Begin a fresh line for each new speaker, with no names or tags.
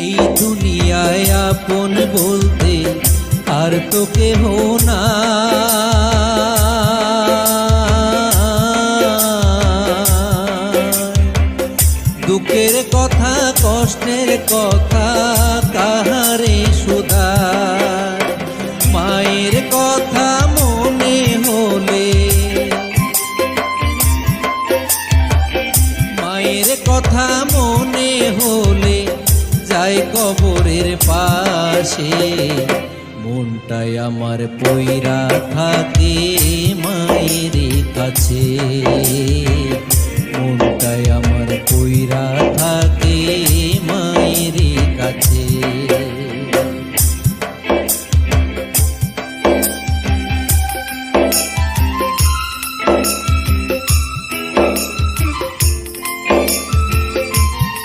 এই দুনিয়ায় আপন বলতে আর তো কেহ না। দুঃখের কথা কষ্টের কথা কাহারে শুধায়, মায়ের কথা মনে হলে, মায়ের কথা মনে হলে যায় কবরের পাশে। মনটাই আমার পইরা থাকে মায়ের কাছে, মনটাই আমার পইরা থাকে